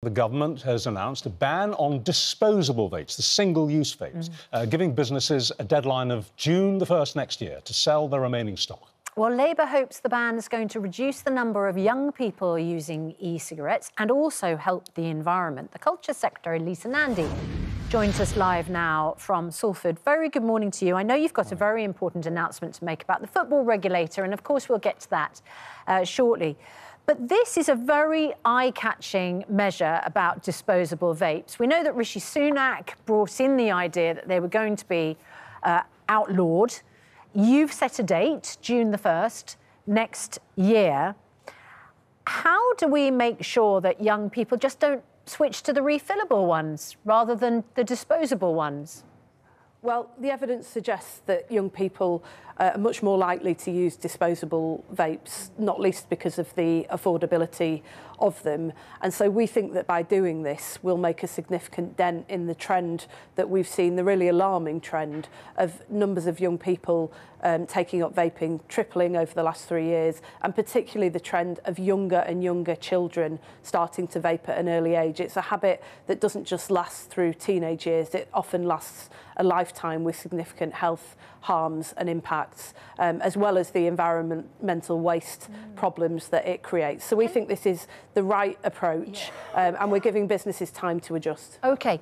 The government has announced a ban on disposable vapes, the single-use vapes, giving businesses a deadline of June the 1st next year to sell their remaining stock. Well, Labour hopes the ban is going to reduce the number of young people using e-cigarettes and also help the environment. The Culture Secretary Lisa Nandy joins us live now from Salford. Very good morning to you. I know you've got a very important announcement to make about the football regulator, and of course we'll get to that shortly. But this is a very eye-catching measure about disposable vapes. We know that Rishi Sunak brought in the idea that they were going to be outlawed. You've set a date, June the 1st, next year. How do we make sure that young people just don't switch to the refillable ones rather than the disposable ones? Well, the evidence suggests that young people are much more likely to use disposable vapes, not least because of the affordability of them. And so we think that by doing this, we'll make a significant dent in the trend that we've seen, the really alarming trend of numbers of young people taking up vaping tripling over the last 3 years, and particularly the trend of younger and younger children starting to vape at an early age. It's a habit that doesn't just last through teenage years, it often lasts a lifetime with significant health harms and impacts, as well as the environmental waste problems that it creates. So we think this is the right approach, and we're giving businesses time to adjust. OK.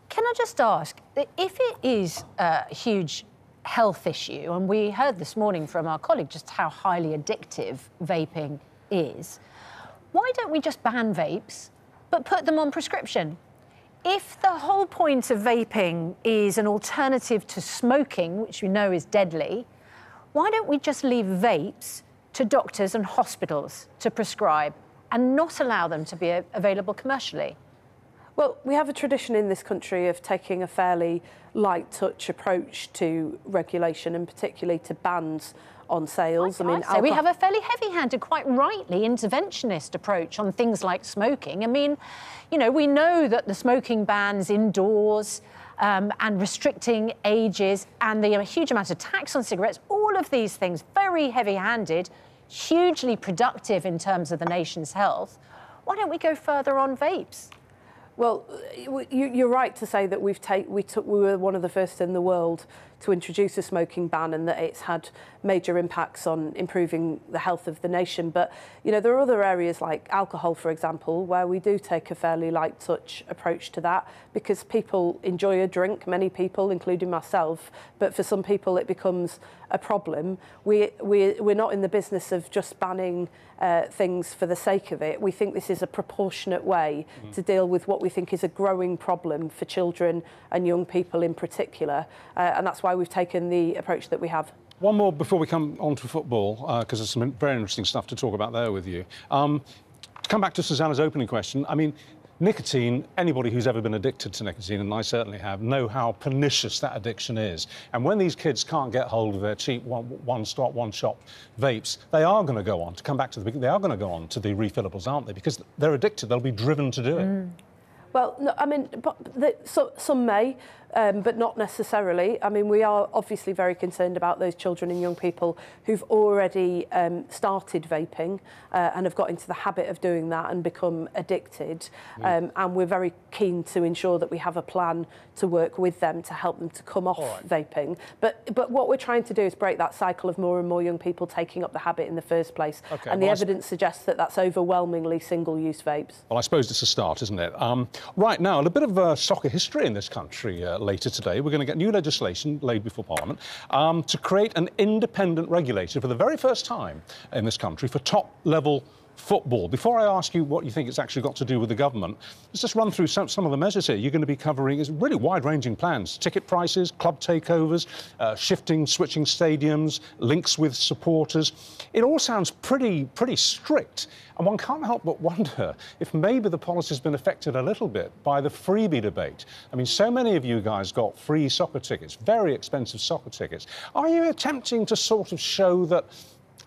Can I just ask, if it is a huge health issue, and we heard this morning from our colleague just how highly addictive vaping is, why don't we just ban vapes but put them on prescription? If the whole point of vaping is an alternative to smoking, which we know is deadly, why don't we just leave vapes to doctors and hospitals to prescribe and not allow them to be available commercially? Well, we have a tradition in this country of taking a fairly light touch approach to regulation, and particularly to bans on sales. So we have a fairly heavy-handed, quite rightly, interventionist approach on things like smoking. I mean, you know, we know that the smoking bans indoors and restricting ages and the huge amount of tax on cigarettes, all of these things, very heavy-handed, hugely productive in terms of the nation's health. Why don't we go further on vapes? Well, you're right to say that we were one of the first in the world to introduce a smoking ban, and that it's had major impacts on improving the health of the nation. But, you know, there are other areas like alcohol, for example, where we do take a fairly light touch approach to that, because people enjoy a drink, many people, including myself, but for some people it becomes a problem. We're not in the business of just banning things for the sake of it. We think this is a proportionate way to deal with what we think is a growing problem for children and young people in particular, and that's why we've taken the approach that we have. One more before we come on to football, because there's some very interesting stuff to talk about there with you. To come back to Susanna's opening question, I mean, nicotine, anybody who's ever been addicted to nicotine, and I certainly have, know how pernicious that addiction is. And when these kids can't get hold of their cheap one-stop, one-shop vapes, they are going to go on, to come back to the beginning, they are going to go on to the refillables, aren't they? Because they're addicted, they'll be driven to do it. Well, no, I mean, some may, but not necessarily. I mean, we are obviously very concerned about those children and young people who've already started vaping and have got into the habit of doing that and become addicted. And we're very keen to ensure that we have a plan to work with them to help them to come off vaping. But what we're trying to do is break that cycle of more and more young people taking up the habit in the first place. Okay, and the evidence suggests that that's overwhelmingly single-use vapes. Well, I suppose it's a start, isn't it? Right now, a bit of soccer history in this country later today. We're going to get new legislation laid before Parliament to create an independent regulator for the very first time in this country for top-level football. Before I ask you what you think it's actually got to do with the government, let's just run through some of the measures here. You're going to be covering really wide-ranging plans: ticket prices, club takeovers, switching stadiums, links with supporters. It all sounds pretty strict, and one can't help but wonder if maybe the policy's been affected a little bit by the freebie debate. I mean, so many of you guys got free soccer tickets, very expensive soccer tickets. Are you attempting to sort of show that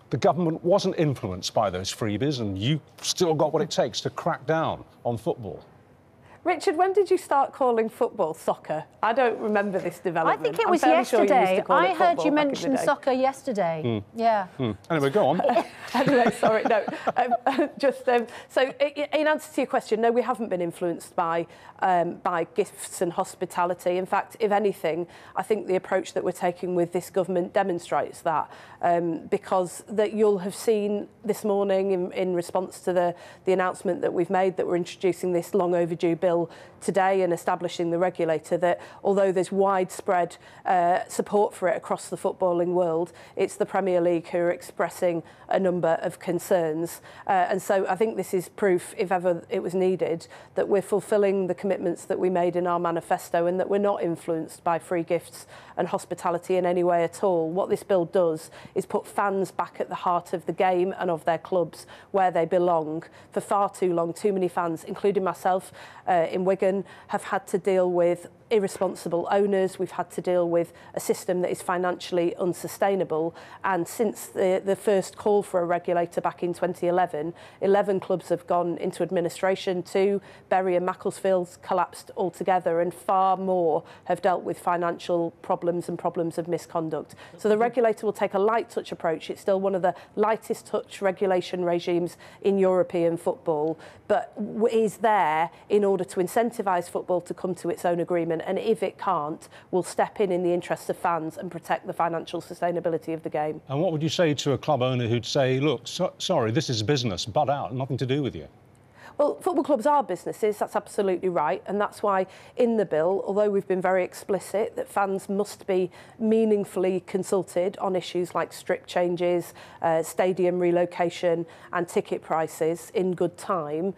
the government wasn't influenced by those freebies and you still got what it takes to crack down on football? Richard, when did you start calling football soccer? I don't remember this development. I think it was yesterday. I heard you mention soccer yesterday. Yeah. Anyway, go on. Anyway, sorry, no. So in answer to your question, no, we haven't been influenced by gifts and hospitality. In fact, if anything, I think the approach that we're taking with this government demonstrates that, because that you'll have seen this morning in response to the announcement that we've made that we're introducing this long overdue bill today and establishing the regulator, that although there's widespread support for it across the footballing world, it's the Premier League who are expressing a number of concerns. And so I think this is proof, if ever it was needed, that we're fulfilling the commitments that we made in our manifesto and that we're not influenced by free gifts and hospitality in any way at all. What this bill does is put fans back at the heart of the game and of their clubs where they belong. For far too long, too many fans, including myself in Wigan, have had to deal with irresponsible owners. We've had to deal with a system that is financially unsustainable. And since the first call for a regulator back in 2011, 11 clubs have gone into administration. 2, Bury and Macclesfield, collapsed altogether, and far more have dealt with financial problems and problems of misconduct. So the regulator will take a light touch approach. It's still one of the lightest touch regulation regimes in European football, but is there in order to incentivise football to come to its own agreement. And if it can't, we'll step in the interests of fans and protect the financial sustainability of the game. And what would you say to a club owner who'd say, look, sorry, this is business, butt out, nothing to do with you? Well, football clubs are businesses, that's absolutely right, and that's why in the bill, although we've been very explicit that fans must be meaningfully consulted on issues like strict changes, stadium relocation and ticket prices in good time,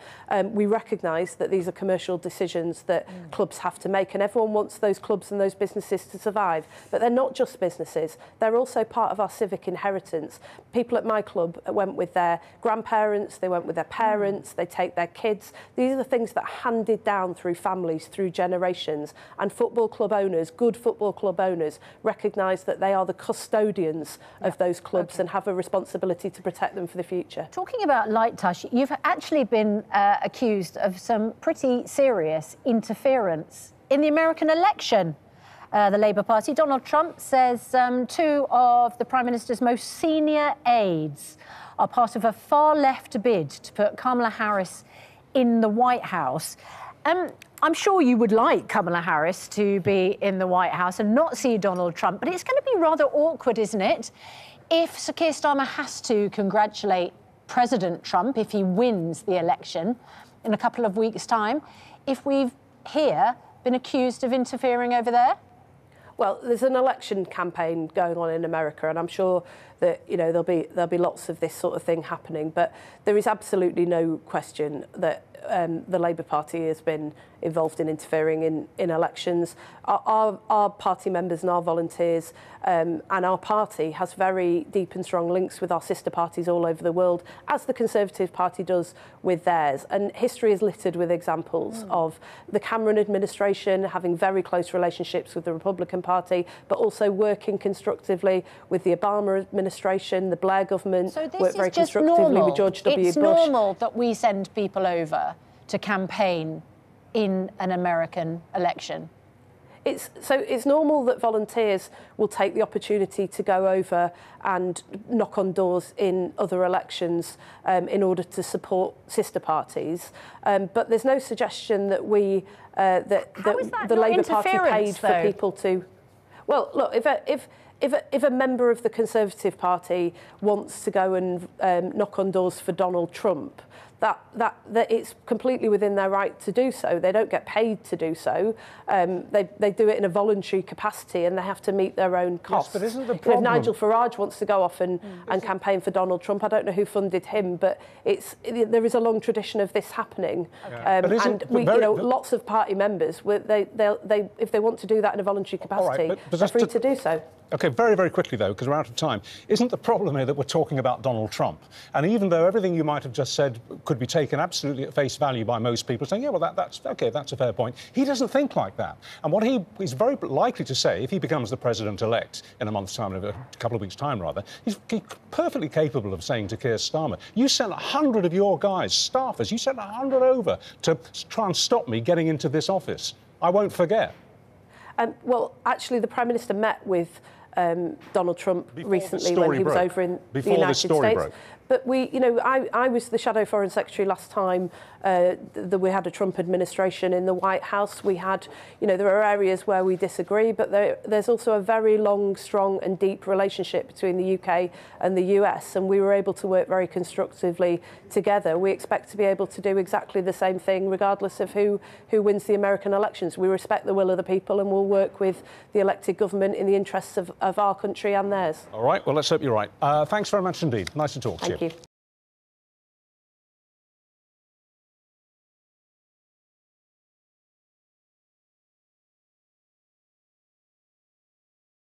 we recognise that these are commercial decisions that clubs have to make, and everyone wants those clubs and those businesses to survive. But they're not just businesses, they're also part of our civic inheritance. People at my club went with their grandparents, they went with their parents, they take their kids. These are the things that are handed down through families, through generations. And football club owners, good football club owners, recognise that they are the custodians of those clubs and have a responsibility to protect them for the future. Talking about light touch, you've actually been accused of some pretty serious interference in the American election. The Labour Party, Donald Trump, says 2 of the Prime Minister's most senior aides are part of a far-left bid to put Kamala Harris in the White House. I'm sure you would like Kamala Harris to be in the White House and not see Donald Trump, but it's going to be rather awkward, isn't it, if Sir Keir Starmer has to congratulate President Trump if he wins the election in a couple of weeks' time, if we've here been accused of interfering over there? Well, there's an election campaign going on in America, and I'm sure that there'll be lots of this sort of thing happening. But there is absolutely no question that the Labour Party has been involved in interfering in elections. Our party members and our volunteers and our party has very deep and strong links with our sister parties all over the world, as the Conservative Party does with theirs. And history is littered with examples of the Cameron administration having very close relationships with the Republican Party, but also working constructively with the Obama administration, the Blair government, so this worked very is just constructively normal. with George W. It's Bush. normal that we send people over to campaign in an American election. It's normal that volunteers will take the opportunity to go over and knock on doors in other elections in order to support sister parties. But there's no suggestion that the Labour Party paid for people to. Well, look, if a member of the Conservative Party wants to go and knock on doors for Donald Trump, that it's completely within their right to do so. They don't get paid to do so. They do it in a voluntary capacity, and they have to meet their own costs. Yes, but isn't the problem... If Nigel Farage wants to go off and campaign for Donald Trump, I don't know who funded him, but there is a long tradition of this happening. Lots of party members, if they want to do that in a voluntary capacity, they're free to do so. OK, very, very quickly, though, because we're out of time. Isn't the problem here that we're talking about Donald Trump? And even though everything you might have just said could be taken absolutely at face value by most people, saying, yeah, well, that's OK, that's a fair point, he doesn't think like that. And what he is very likely to say, if he becomes the president-elect in a month's time, in a couple of weeks' time, rather, he's perfectly capable of saying to Keir Starmer, you sent 100 of your guys, staffers, you sent 100 over to try and stop me getting into this office. I won't forget. Well, actually, the Prime Minister met with Donald Trump recently when he was over in the United States. But I was the Shadow Foreign Secretary last time that we had a Trump administration in the White House. We had, there are areas where we disagree, but there's also a very long, strong and deep relationship between the UK and the US, and we were able to work very constructively together. We expect to be able to do exactly the same thing regardless of who wins the American elections. We respect the will of the people and we'll work with the elected government in the interests of our country and theirs. All right, well, let's hope you're right. Thanks very much indeed. Nice to talk to you. Thank you.